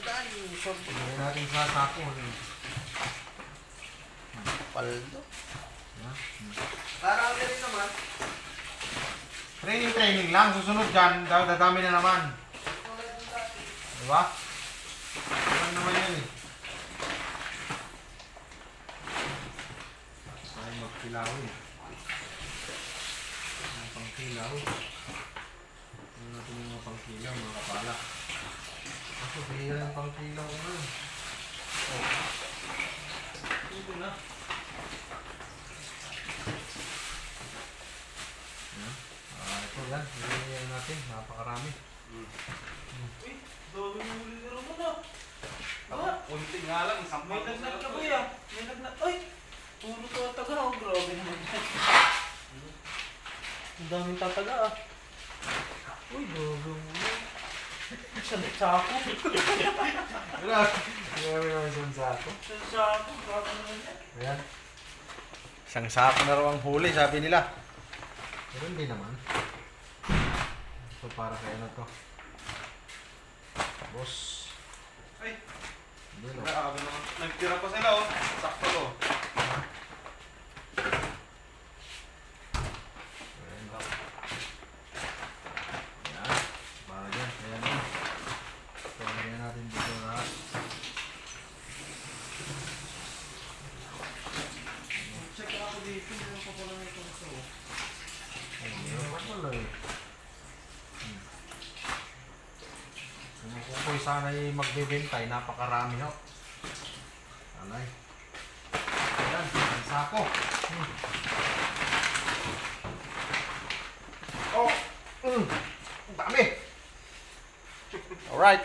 daan. Hindi natin sa sako. Paldo. Yan. Parang ano rin naman. Training lang. Susunod dyan, dadami na naman. Diba? Ano naman yan eh. Ay, magkilaw eh. Mga pangkilaw. Ano natin yung mga pangkilaw, mga kapala. Ako, bihira yung pangkilaw ko nun. Oh. Ito na. Yan. Ito yan. Hilihan natin. Napakarami. Uy, dami yung huli na naman ah. Ah, Unti nga lang, isang may pangkas nagnat na na to. kuya. May nagnat. Ay! Puro tataga. Oh, grabe naman yan. Ang daming tataga ah. Uy, grabe mo. Isang sako. Grabe naman isang sako. Isang sako. Grabe naman yan. Ayan. Isang sako na raw ang huli, sabi nila. Pero hindi naman. Ito para kay ano to. Boss. Ay, Hindi no. grabe naman. Nagtira pa sila oh. Sakto to. Ayan daw. Ayan. Para dyan. Ayan na. Ito, lagyan natin dito lahat. Check ako dito. Meron pa pala na itong so. Ayan pa pala eh. Kung kukoy sana'y magbibintay, napakarami ho. Alay. Ayan, ang sako. Oh! Ang dami! Alright.